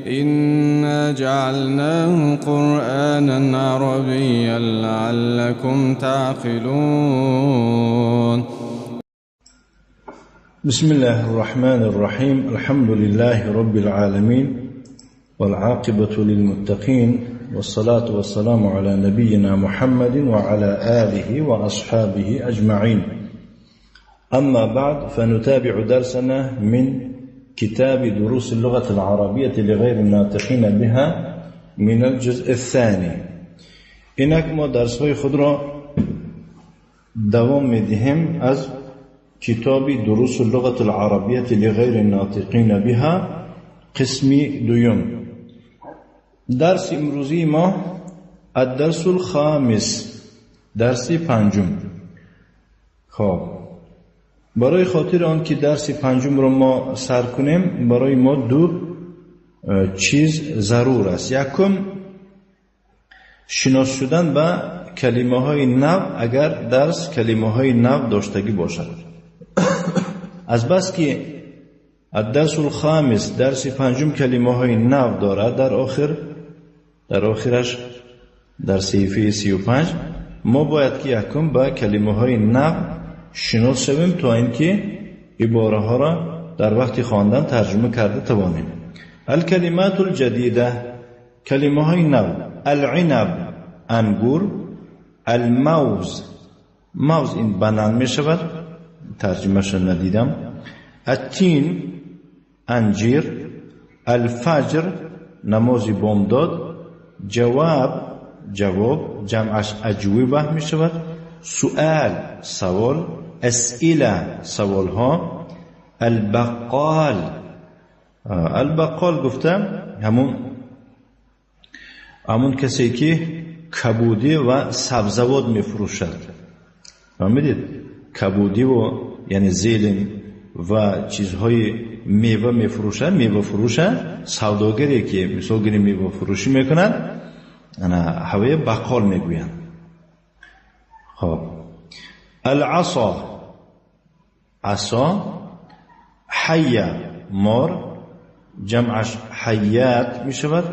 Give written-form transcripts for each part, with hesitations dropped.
إنا جعلناه قرآنا عربيا لعلكم تعقلون. بسم الله الرحمن الرحيم. الحمد لله رب العالمين والعاقبة للمتقين والصلاة والسلام على نبينا محمد وعلى آله وأصحابه أجمعين. أما بعد، فنتابع درسنا من كتاب دروس اللغة العربية لغير الناطقين بها من الجزء الثاني. اینک ما درس‌های خود را دوام می‌دهیم از کتاب دروس اللغة العربية لغير الناطقين بها قسم دوم. درس امروزی ما الدرس الخامس، درس پنجم. خب برای خاطر آن که درس پنجم را ما سر کنیم، برای ما دو چیز ضرور است. یکم شناس شدن به کلمه های نو، اگر درس کلمه های نو داشتگی باشد. از بس که الدرس الخامس، درس پنجم، کلمه های نو دارد، در آخرش در صفحه 35 ما باید که یکم با کلمه های نو شناس شویم تا اینکه عباره ها را در وقت خواندن ترجمه کرده توانیم. الکلمات الجدیده، کلمه های نو: العنب، انگور. الموز، موز این بنان می شود، ترجمه شد ندیدم. التین، انجیر. الفجر، نماز بامداد. جواب، جمعش اجوبه می شود. سؤال، سوال. اسئله، سوال ها. البقال گفتم همون کسی که کبودی و سبزوات می فروشد. فهمیدید؟ کبودی و یعنی زیلین و چیزهای میوه می فروشد. میوه فروشد سوداگری که مثال گیری میوه فروشی میکنند، هوای بقال میگویند. خب العصا، عصا. حیه، مار. جمعش حیات می شود.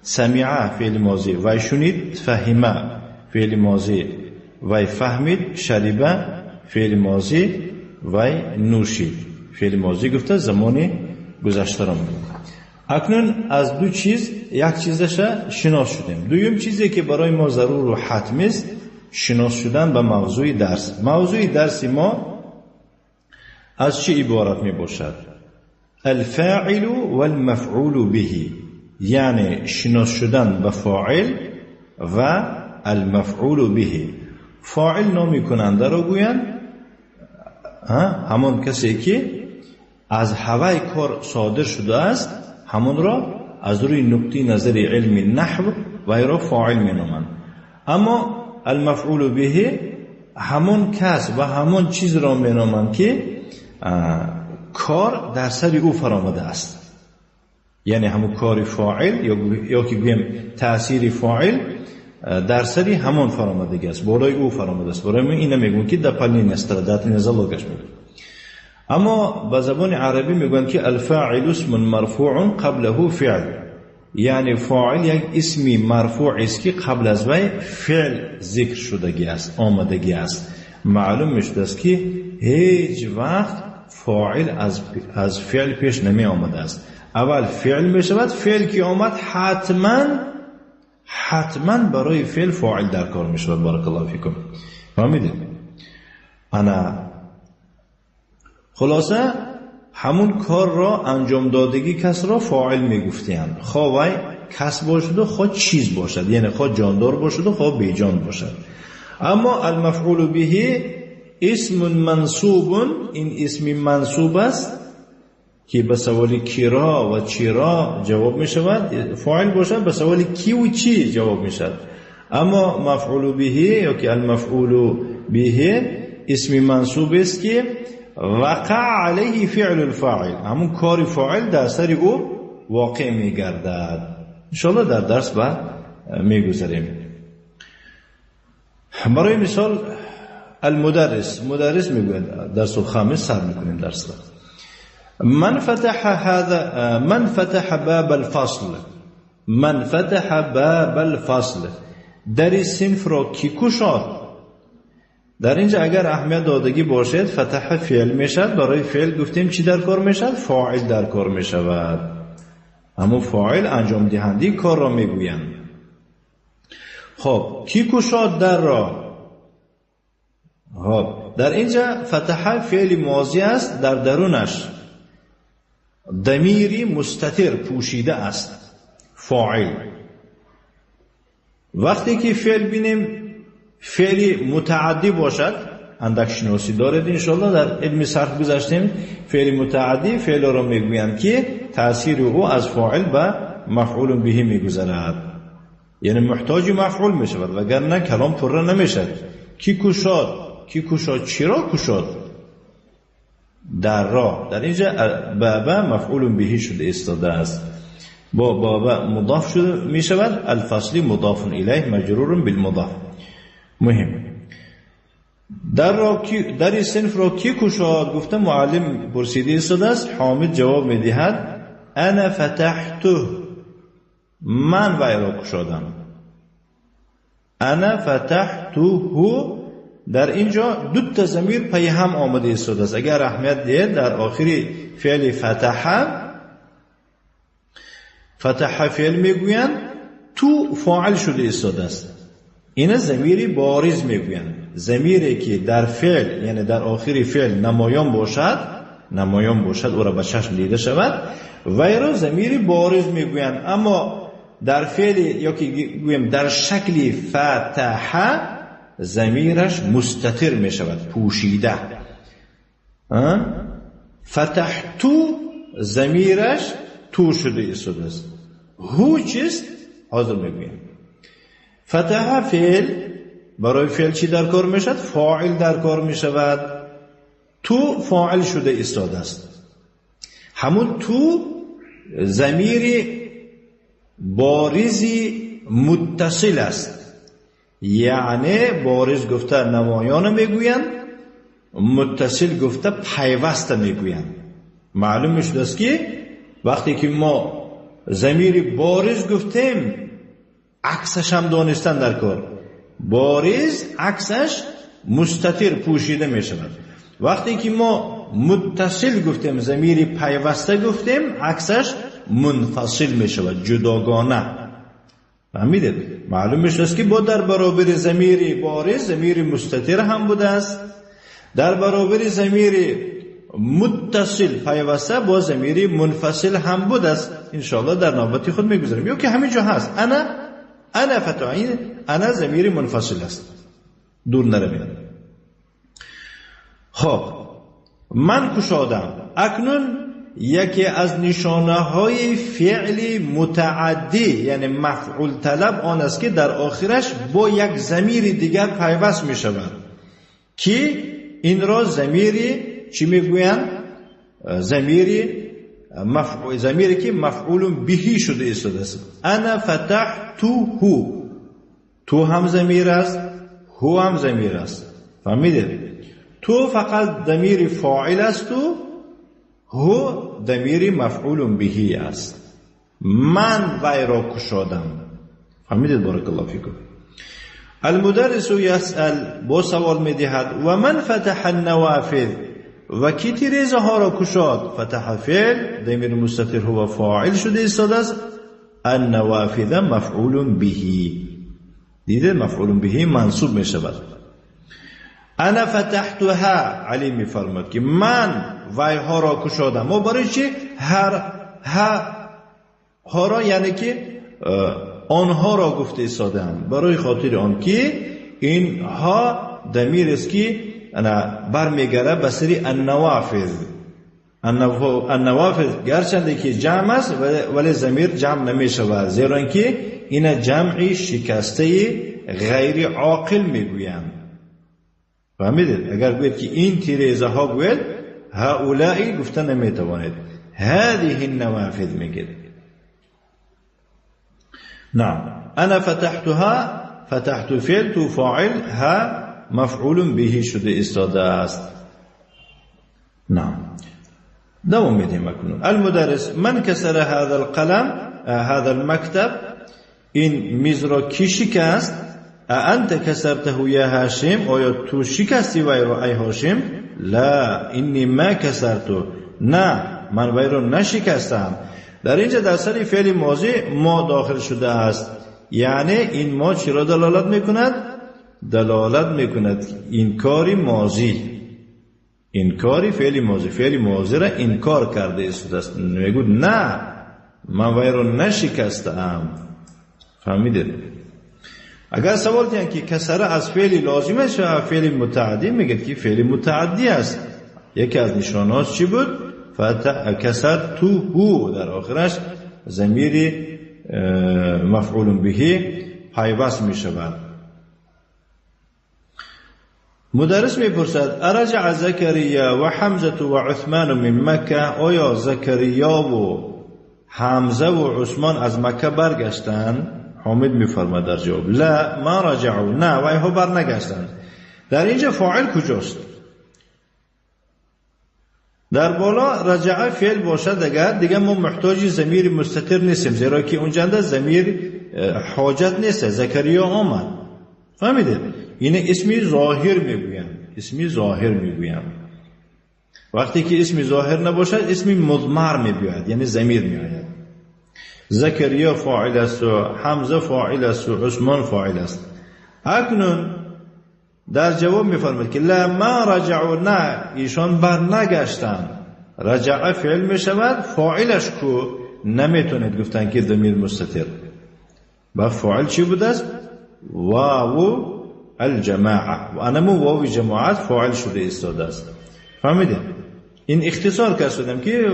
سمعه، فعل ماضی. وی شنید. فهمه، فعل ماضی. وی فهمید. شربه، فعل ماضی. وی نوشید، فعل ماضی. گفته زمانی گذشته را میگه. اکنون از دو چیز یک چیزش شناس شدیم. دوم چیزی که برای ما ضرور و حتمی است شناس شدن به موضوع درس. موضوع درس ما از چه عبارت می باشد؟ الفاعل والمفعول به، یعنی شناس شدن به فاعل و المفعول به. فاعل نامی کننده را گویند، همون کسی که از هوای کار صادر شده است، همون را از روی نقطه نظر علم نحو و را فاعل می نامند. اما المفعول به همون کس و همون چیز را می نامند که کار در سر او فرامده است. یعنی همون کار فاعل یا که بگیم تأثیر فاعل در سر همون فرامده است، بالای او فرامده است. برای من اینه میگن که دپلین استرادات نزلوگش میگن. اما به زبان عربی میگن که الفاعل اسم مرفوع قبله فعل، یعنی فاعل یک اسمی مرفوع است که قبل از وی فعل ذکر شدگی است، آمدگی است. معلوم میشد است که هیچ وقت فاعل از فعل پیش نمی آمده است. اول فعل میشود، فعل که آمد حتما برای فعل فاعل در کار میشود. بارک الله فیکم. فهمیدید؟ خلاصه همون کار را انجام دادگی کس را فاعل میگفتند، خواه کس باشد و خواه چیز باشد، یعنی خواه جاندار باشد و خواه بیجان باشد. اما المفعول به اسم منصوب، این اسم منصوب است که به سوال کیرا و چرا جواب می شود، فاعل باشد، به سوال کی و چی جواب می شود. اما مفعول به یا که المفعول به اسم منصوب است که وقع علیه فعل الفاعل، همون کار فاعل در سر او واقع می گردد. انشاءالله در درس بعد می گذاریم. برای مثال المدرس، مدرس میگوید درس الخامس سر میکنیم درس را. من فتح باب الفصل، من فتح باب الفصل، در صنف را کی گشاد؟ در اینجا اگر اهمیت دادگی باشد فتح فعل میشد. برای فعل گفتیم چی در کار میشد؟ فاعل در کار میشود. همون فاعل انجام دهنده کار را میگویند. خب کی گشاد در را؟ خب در اینجا فتح فعل ماضی است، در درونش ضمیری مستتر پوشیده است، فاعل. وقتی که فعل بینیم فعل متعدی باشد، اندک شناسی دارد انشاءالله، در علم صرف گذاشتیم فعل متعدی فعل را میگویند که تأثیر او از فاعل به مفعول به میگذرد، یعنی محتاج مفعول میشود، وگرنه کلام پر نمیشد. کی گشاد؟ کی گشاد؟ چرا گشاد؟ در را. در اینجا باب مفعول به شده استاده است، با باب مضاف شده می شود، الفصلی مضاف الیه مجرور بالمضاف. مهم در صنف را کی گشاد؟ گفته معلم پرسیده استاده است، حامد جواب می دهد انا فتحته، من وی را گشادم. انا فتحته، در اینجا دو تا ضمیر پی هم آمده استاده است. اگر اهمیت دهید در آخری فعل فتح فعل میگویند، تو فاعل شده استاده است. این ضمیر بارز میگویند، ضمیری که در فعل یعنی در آخری فعل نمایان باشد او را به چشم دیده شود، وی را ضمیر بارز میگویند. اما در فعل یا که گویم در شکل فتح ضمیرش مستتر می شود، پوشیده. فتحتو ضمیرش تو شده استاده است. هو چیست؟ حاضر میگویم. فتح فعل، برای فعل چی در کار می شود؟ فاعل در کار می شود. تو فاعل شده استاده است. همون تو ضمیر بارزی متصل است، یعنی بارز گفته نمایان میگویند، متصل گفته پیوسته میگویند. معلوم شده است که وقتی که ما ضمیر بارز گفتیم عکسش هم دانستن در کار. بارز عکسش مستتر پوشیده می شود. وقتی که ما متصل گفتیم ضمیر پیوسته گفتیم عکسش منفصل می شود، جداگانه. فهمیدید؟ معلوم میشه که با در برابر ضمیر بارز ضمیر مستتر هم بوده است، در برابر ضمیر متصل پیوسته با ضمیر منفصل هم بوده است. انشاءالله در نوبتی خود میگذاریم. یا که همین جا هست انا فتحین، انا ضمیر منفصل است، دور نروید. خب من گشادم. اکنون یکی از نشانه های فعل متعدی یعنی مفعول طلب آن است که در آخرش با یک ضمیر دیگر پیوست می شود که این را ضمیری چی می گویند؟ ضمیری که مفعول به شده استاده است. انا فتحته، تو هم ضمیر است، هو هم ضمیر است. فهمیدید؟ تو فقط ضمیر فاعل است و هو ضمیر مفعول به است. من وی را گشادم. فهمیدید؟ بارک الله فیکم. المدرس یسأل، با سوال میدهد و من فتح النوافذ، و کی تیریزه ها را گشاد؟ فتح فعل ضمیر مستتر هو فاعل شده ایستاده است، النوافذ مفعول به. دیده مفعول به منصوب می شود. انا فتحتها، علی می فرماد که من وی ها را گشادم. و برای چی؟ ها را یعنی که آنها را گفته ایستاده هم، برای خاطر آن که این ها ضمیر است که برمیگره به سری النوافذ. النوافذ گرچنده که جمع است ولی ضمیر جمع نمی شود، زیرا اینکه این جمعی شکسته غیر عاقل میگویند. فهمیدید؟ اگر گوید که این تیریزه ها گوید هؤلائی گفته نمیتوانید، هذه النوافذ میگید. نعم. انا فتحتها، فتحت فعل، تو فاعل، ها مفعول به شده ایستاده است. نعم. دوام میدیم اکنون. المدرس من کسر هذا القلم هذا المكتب، این میز را کی شکست؟ انت کسرته یا هاشم، آیا تو شکستی وی را ای هاشم؟ لا اینی ما کسرتو، نه من وی را نشکستم. در اینجا در سری فعل ماضی ما داخل شده است، یعنی این ما چی را دلالت میکند؟ دلالت میکند انکاری ماضی، انکاری فعل ماضی، فعل ماضی را انکار کرده است. میگوید نه من وی را نشکستم. فهمیدید؟ اگر سوال کنید که کسره از فعل لازم است یا فعل متعدی، میگید که فعل متعدی است. یکی از نشانهاش چی بود؟ کسر تو هو، در آخرش ضمیر مفعول به پیوست می شود. مدرس می پرسد ارجع زکریا و حمزه و عثمان من مکه، آیا زکریا و حمزه و عثمان از مکه برگشتند؟ حامد می فرماید در جواب لا ما رجعوا، نه و اینها برنگشتند. در اینجا فاعل کجاست؟ در بالا رجع فعل باشد دیگه ما محتاج ضمیر مستتر نیستیم، زیرا که اونجا ضمیر حاجت نیست. زکریا آمد. فهمیدید؟ این اسمی ظاهر میگویم، اسمی ظاهر میگویم. وقتی که اسمی ظاهر نباشد اسمی مضمر میگوید، یعنی ضمیر میآید. زکریا فاعل است و حمزه فاعل است و عثمان فاعل است. اکنون در جواب میفرماید که لا ما رجعوا، نه ایشان برنگشتند. رجع فعل میشود، فاعلش کو نمیتونید گفتن که ضمیر مستتر. با فاعل چی بوده است؟ واو الجماعه، و انمو واو جماعت فاعل شده ایستاده است. فهمیدید؟ این اختصار کردم که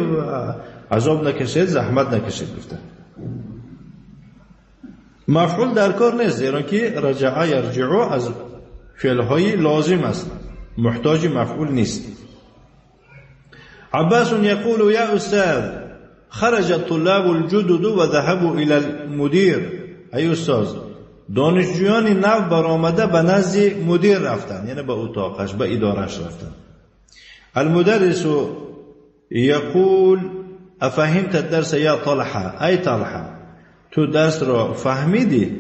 عذاب نکشید، زحمت نکشید گفتن. مفعول در کار نیست، زیرا که رجع یرجع از فعلهای لازم است، محتاج مفعول نیست. عباس یقول یا استاذ خرج الطلاب الجدد و ذهبوا الى المدير. ای استاذ، دانشجویان نو برآمده به نزد مدیر رفتن، یعنی به اتاقش، به ادارش رفتن. المدرس یقول افهمت الدرس یا طلحه؟ ای طلحه، تو درس را فهمیدی؟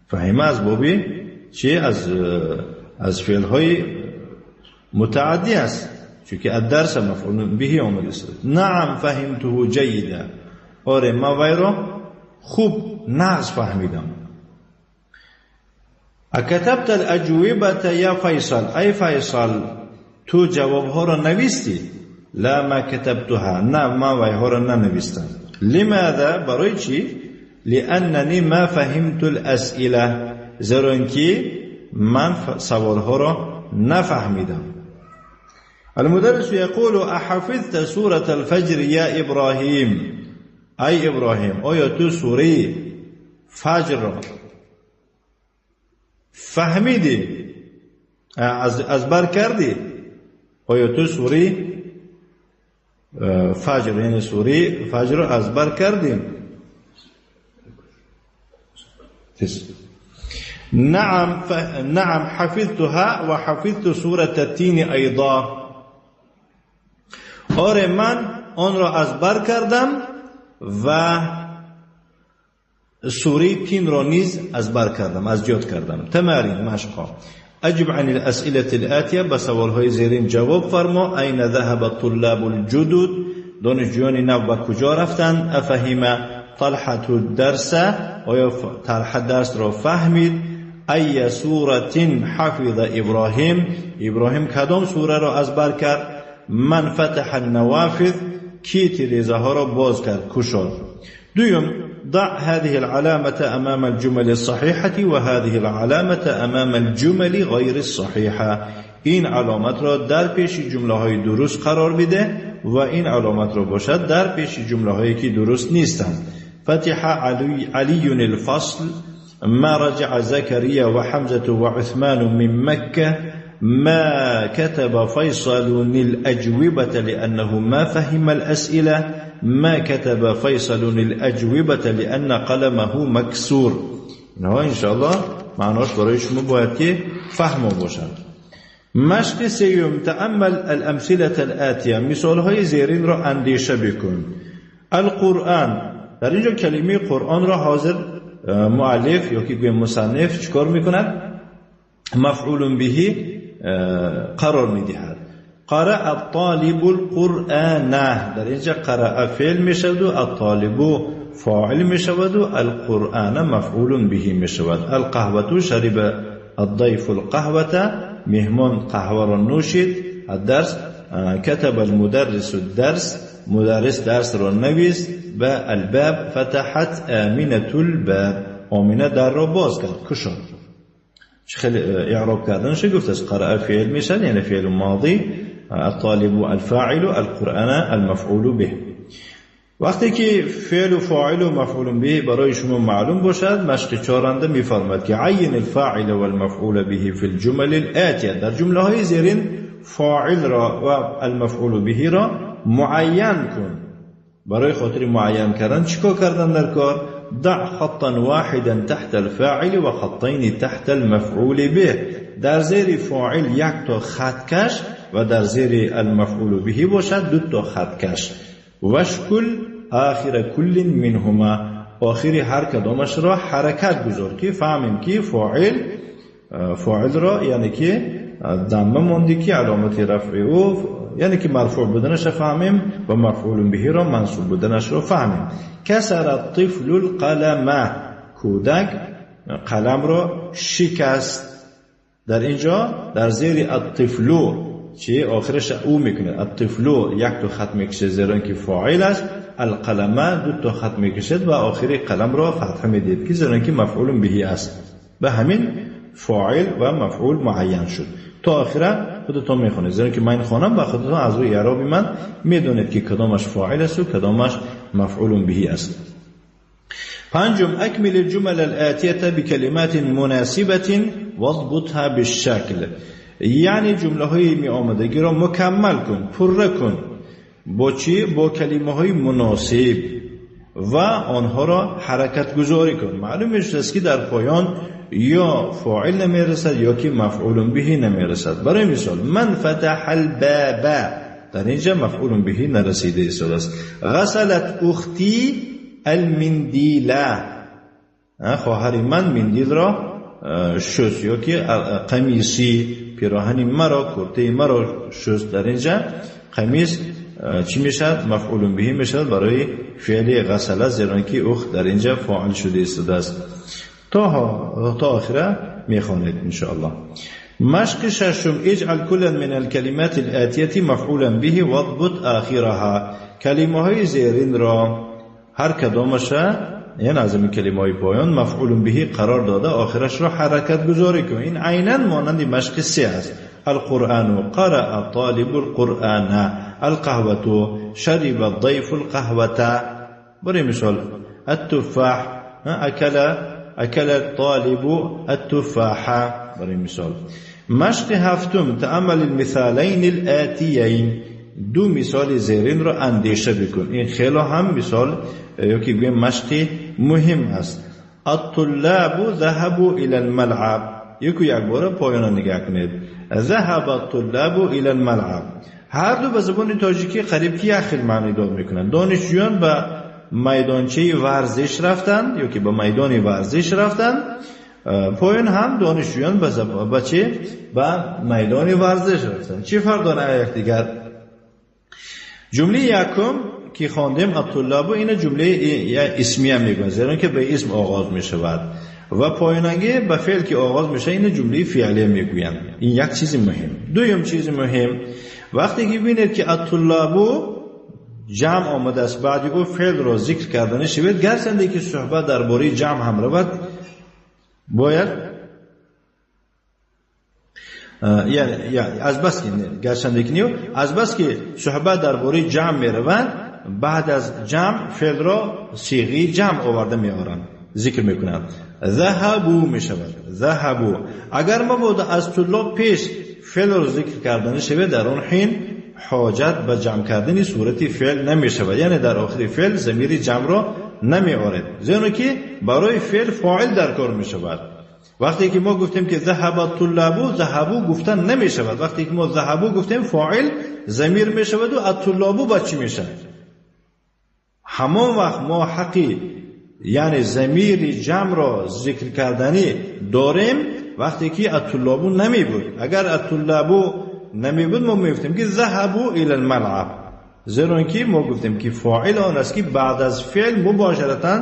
فهمه از بابی چی؟ از فعل های متعدی است، چون که الدرس مفعول به آمده است. نعم فهمته جیدا، آره ما وی را خوب ناز فهمیدم. اکتبت الاجوبه یا فیصل؟ ای فیصل، تو جواب ها را نوشتی؟ لا ما کتبتها، نه ما وی ها را ننوشتم. لماذا؟ برای چی؟ لاننی ما فهمت الاسئله، زیرا اینکه من سوال ها را نفهمیدم. المدرس یقول احفظت سوره الفجر یا ابراهیم؟ ای ابراهیم، آیا تو سوره فجر را فهمیدی؟ از بر کردی؟ آیا تو سوره فجر، یعنی سوره فجر را از بر کردیم؟ نعم حفظتها و حفظت سوره التین ایضا. آره من آن را از بر کردم و سوره تین را نیز از بر کردم، از یاد کردم. تمارین مشقا. اجب عن الاسئله الاتیه، به سوال های زیرین جواب فرما. این ذهب الطلاب الجدد، دانشجویان نو به کجا رفتند؟ افهم طلحه الدرس، آیا طلحه درس را فهمید؟ ای سوره حفظ ابراهیم، ابراهیم کدام سوره را از بر کرد؟ من فتح النوافذ، کی تیریزه ها را باز کرد، کشاد. دوم ضع هذه العلامة امام الجمل الصحيحة و هذه العلامة امام الجمل غیر الصحيحة. این علامت را در پیش جمله های درست قرار بده و این علامت را باشد در پیش جمله هایی که درست نیستند. فتح علی الفصل ما رجع زكريا وحمزة وعثمان من مكة ما كتب فيصل الأجوبة لأنه ما فهم الأسئلة ما كتب فيصل الأجوبة لأن قلمه مكسور. إن شاء الله معناش برای شما باید که فهم باشد. مشق سیوم تأمل الامثله الاتیه، مثال های زیرین را اندیشه بکن. القرآن، در اینجا کلمه قرآن را حاضر مؤلف یا که گویم مصنف چیکار میکند؟ مفعول به قرار میدهد. قرأ الطالب القرآن، در اینجا قرأ فعل میشود و الطالب فاعل میشود و القرآن مفعول به میشود. القهوه شرب الضيف القهوه، مهمان قهوه را نوشید. الدرس كتب المدرس الدرس، مدرس درس را نویست. با الباب فتحت آمنة الباب، آمنه در را باز کرد، کشاد. خیلی اعراب کردنش گفت است. قرأ فعل میشد یعنی فعل ماضی، الطالب الفاعل، القرآن المفعول به. وقتی که فعل و فاعل و مفعول به برای شما معلوم باشد، مشق چارنده میفرماد که عین الفاعل و المفعول به فی الجمل الاتیه، در جمله های زیرین فاعل را و المفعول به را معین کن. برای خاطر معین کردن چیکار کردن در کار؟ ضع خطا واحدا تحت الفاعل و خطین تحت المفعول به، در زیر فاعل یک تا خط کش و در زیر المفعول به باشد دو تا خط کش. وشکل آخر کل منهما، آخری هر کدامش را حرکت گذار که فهمیم که فاعل را یعنی که ضمه موندی که علامت رفع او یعنی که مرفوع بودنش فهمیم و مفعول به را منصوب بودنش را فهمیم. کسر الطفل القلم، کودک قلم را شکست. در اینجا در زیر الطفلو چی آخرش او میکنه، الطفلو یک تا خط میکشه زیرا که فاعل است، القلم دو تا خط میکشد و آخری قلم را فتحه میدید که زیرا که مفعول به است. به همین فاعل و مفعول معین شد. تا آخره خودتون میخونید زیرا که من خوانم و خودتون از روی اعراب من میدونید که کدامش فاعل است و کدامش مفعول به است. پنجم، اکمل الجمل الاتیه بکلمات مناسبه واضبطها بالشکل، یعنی جمله های می آمدگی را مکمل کن، پر کن. با چی؟ با کلمه های مناسب و آنها را حرکت گذاری کن. معلوم است که در پایان یا فاعل نمیرسد یا که مفعول به نمیرسد. برای مثال من فتح الباب، در اینجا مفعول به نرسیده است. غسلت اختی المندیله، خواهر من مندیل را شست یا که قمیصی پیراهن مرا کرته مرا شست. در اینجا قمیص چی میشد؟ مفعول به میشد برای فعل غسله زیرا که اخت در اینجا فاعل شده است. تا آخره میخوانید ان شاء الله. مشق ششم، اجعل كل من الكلمات الاتیه مفعولا به واضبط آخرها، کلمه های زیرین را هر کدامش یعنی از این کلمه های پایان مفعول به قرار داده آخرش را حرکت گذاری کن. این عیناً مانند مشق سه است. القرآن قرأ الطالب القرآن، القهوة شرب الضيف القهوة. برای مثال التفاح اکل الطالب التفاح. برای مثال مشق هفتم، تأمل المثالین الاتیین، دو مثال زیرین را اندیشه بکن. این خیلی هم مثال یا که بگیم مشق مهم است. الطلاب ذهبوا الى الملعب، یک بار پایان نگاه کنید. ذهب الطلاب الى الملعب، هر دو به زبان تاجیکی قریب که یک خیلی معنی داد میکنن. دانشجویان به میدانچه ورزش رفتند یا که به میدان ورزش رفتند. پایان هم دانشجویان به میدان ورزش رفتند. چه فرق داره یک دیگر؟ جمله یکم که خواندیم الطلاب، این جمله اسمیه میگن زیرا که به اسم آغاز میشود و پایانگی به فعل که آغاز میشه این جمله فعلیه میگویند. این یک چیز مهم. دوم چیز مهم، وقتی که ببینید که الطلاب جمع آمده است بعد او فعل را ذکر کردن شود، گرچه که صحبت درباره جمع هم رود باید یعنی از بس که گرچه که از بس که صحبت درباره جمع می رود، بعد از جمع فعل را صیغه جمع آورده می آورند، ذکر می کنند. ذهبوا می شود. ذهبوا اگر ما بود از طلاب پیش فعل را ذکر کردن شود، در اون حین حاجت به جمع کردن صورت فعل نمی شود، یعنی در آخر فعل ضمیر جمع را نمی آورد زیرا که برای فعل فاعل در کار می شود. وقتی که ما گفتیم که ذهب الطلاب، ذهبوا گفتن نمی شود. وقتی که ما ذهبوا گفتیم فاعل ضمیر می شود و الطلاب با چی می شود؟ همون وقت ما حقی یعنی ضمیر جمع را ذکر کردنی داریم وقتی که الطلاب نمی بود. اگر الطلاب نمی بود ما می گفتیم که ذهبوا الی الملعب، زیرا اینکه ما گفتیم که فاعل آن است که بعد از فعل مباشرتا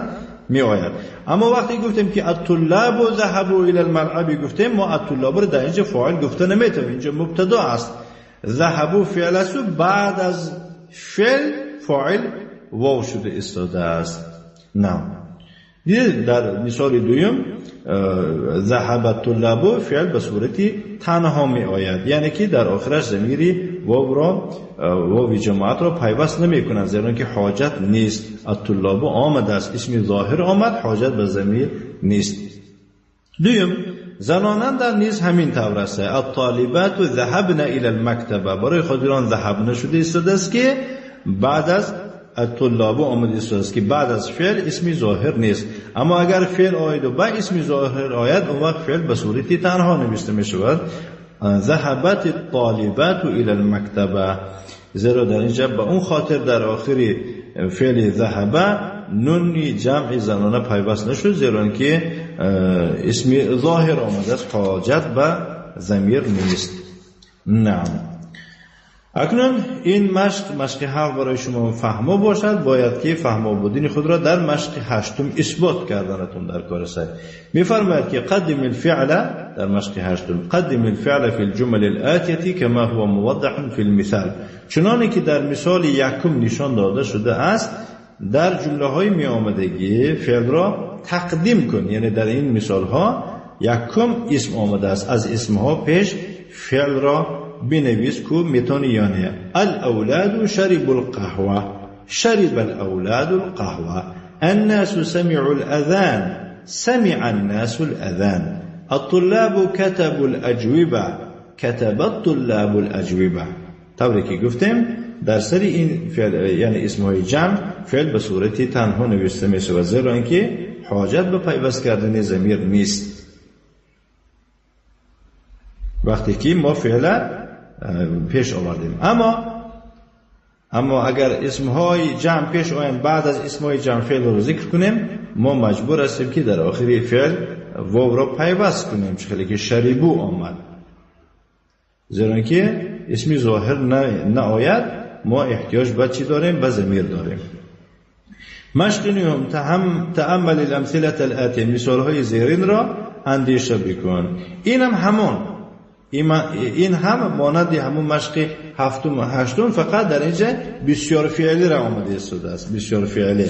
می آید. اما وقتی گفتیم که الطلاب ذهبوا الی الملعب گفتیم ما الطلاب را در اینجا فاعل گفته نمیتونیم، اینجا مبتدا است. ذهبوا فعل است و بعد از فعل فاعل واو شده ایستاده است. نه در مثال دوم ذهب الطلاب فعل به صورتی تنها می آید، یعنی که در آخرش ضمیری واو جماعت را پیوست نمی کنند، زیرا که حاجت نیست. الطلاب آمده است، اسم ظاهر آمد، حاجت به ضمیر نیست. دوم زنانان در نیز همین طور است. الطالبات ذهبن الی المکتبه، برای خودیران ذهبن شده ایستاده است که بعد از الطلاب آمده است که بعد از فعل اسم ظاهر نیست. اما اگر فعل آید و با اسم ظاهر آید اون وقت فعل به صورتی تنها نوشته می شود. ذهبت الطالبات الی المکتبه، زیرا در اینجا به اون خاطر در آخری فعل ذهبه نون جمع زنانه پیوست نشد، زیرا که اسم ظاهر آمده است، حاجت به ضمیر نیست. نعم. اکنون این مشق حق برای شما فهمو باشد، باید که فهمو بودین خود را در مشق هشتم اثبات کردنتون در کار است. میفرماید که قدم الفعل در مشق هشتم، قدم الفعل فی الجمل الآتیه کما هو موضح فی المثال، چنانه که در مثال یکم نشان داده شده است در جمله های می آمدگی فعل را تقدیم کن. یعنی در این مثال ها یکم اسم آمده است، از اسم ها پیش فعل را بنویس که میتونی یعنی الاولاد شربوا القهوه، شرب الاولاد القهوه، الناس سمعوا الاذان، سمع الناس الاذان، الطلاب كتبوا الاجوبه، كتب الطلاب الاجوبه. طوری که گفتیم در سر این فعل یعنی اسمهای جمع فعل به صورتی تنها نوشته می شود، زیرا اینکه حاجت به پیوست کردن ضمیر نیست. وقتی که ما فعل پیش آوردیم، اما اگر اسمهای جمع پیش آیند بعد از اسمهای جمع فعل رو ذکر کنیم ما مجبور هستیم که در آخری فعل واو را پیوست کنیم، چخیلی که شربو آمد، زیرا که اسم ظاهر نه آید ما احتیاج به چی داریم؟ به ضمیر داریم. مشق نهم تأمل الامثله الآتیه، مثال های زیرین را اندیشه بکن. این هم مانند همون مشق هفتم و هشتم، فقط در اینجا بسیار فعلی را آمده است، بسیار فعلی.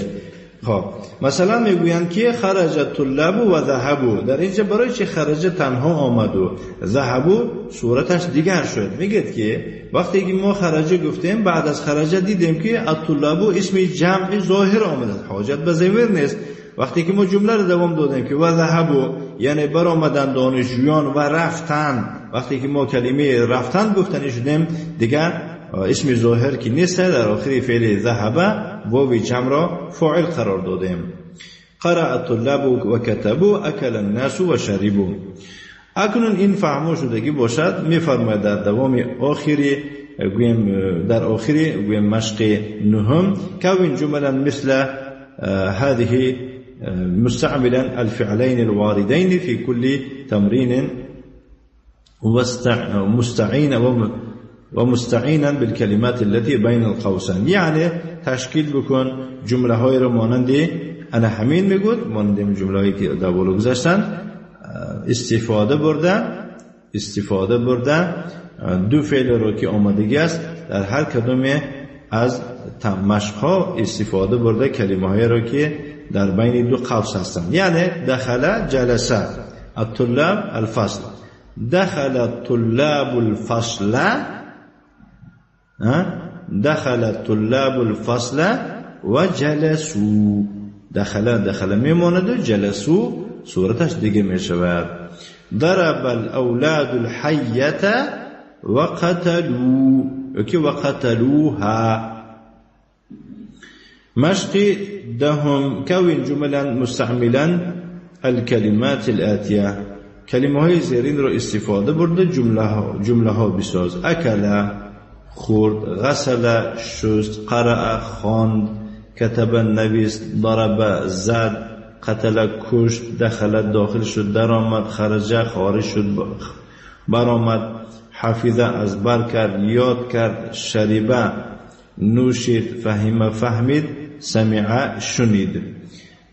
خب مثلا میگویند که خرج الطلاب و ذهبوا، در اینجا برای چه خرج تنها آمد و ذهبوا صورتش دیگر شد؟ میگید که وقتی که ما خرج گفتیم بعد از خرج دیدیم که الطلاب اسم جمع ظاهر آمده، حاجت به ضمیر نیست. وقتی که ما جمله رو دوام دادیم که و ذهبوا یعنی برآمدن دانشجویان و رفتن، وقتی که ما کلمه رفتن گفتنی شدیم دیگر اسم ظاهر که نیست، در آخری فعل ذهبه واو جمع را فاعل قرار دادیم. قرأ الطلاب و کتبوا، اکل الناس و شربوا. اکنون این فهمو شدگی باشد، میفرماید در دوام آخری در آخری مشق نهم کون جملا مثل هذه مستعملا الفعلين الواردين في كل تمرين ومستعينا بالكلمات التي بين القوسين. یعنی تشکیل بکن جمله های رو مانند انا همین میگود، مانند جمله هایی که در بالا گذاشتن، استفاده برده دو فعل رو که آمدگی است در هر کدوم از مشق ها استفاده برده کلمه های رو که در بین دو قوس هستند. یعنی دخل جلسه الطلاب الفصل، دخل الطلاب الفصل، دخل الطلاب الفصل و جلسوا. دخل میماند و جلسوا صورتش دیگه میشود. ضرب الاولاد الحیه و قتلوا و قتلوها. مشق دهم كون جملا مستعملا الكلمات الآتية کلمه های زیرین رو استفاده برده جمله ها بساز. اکل خورد، غسل شست، قرأ خواند، کتب نویست، ضرب زد، قتل کشت، دخل داخل شد، درآمد، خرج خارج شد برآمد، حفظ از بر کرد یاد کرد، شرب نوشید، فهم فهمید، سمع شنید.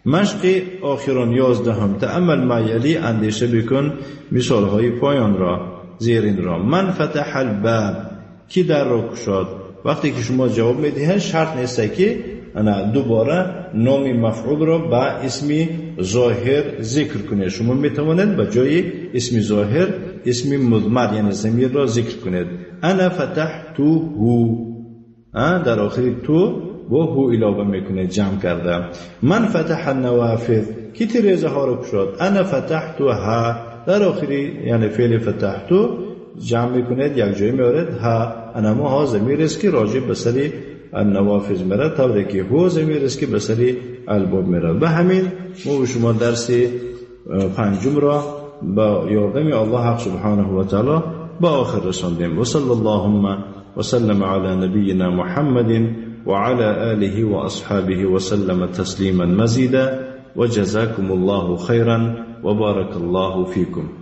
مشق آخران 11. تأمل ما یلی، اندیشه بکن مثال های پایان را زیرین را. من فتح الباب، کی در را گشاد. وقتی که شما جواب میدهید شرط نیست که انا دوباره نام مفعول را با اسم ظاهر ذکر کنید. شما میتوانید به جای اسم ظاهر اسم مضمر یعنی ضمیر را ذکر کنید. انا فتحته، در آخری تو و هو علاوه میکنه جمع کرده. من فتح النوافذ، کی تیرزه ها رو گشاد. انا فتحتها، در آخری یعنی فعل فتحتو جمع میکنید یک جای میارد ها. انما ها ضمیر است که راجع به سر النوافذ میره، طوری که هو ضمیر است که به سر الباب میره. به همین ما شما درس 5 را با یاردم الله حق سبحانه و تعالی با آخر رساندیم. و صلی اللهم و سلم علی نبینا محمد وعلى آله وأصحابه وسلم تسليما مزيدا، وجزاكم الله خيرا وبارك الله فيكم.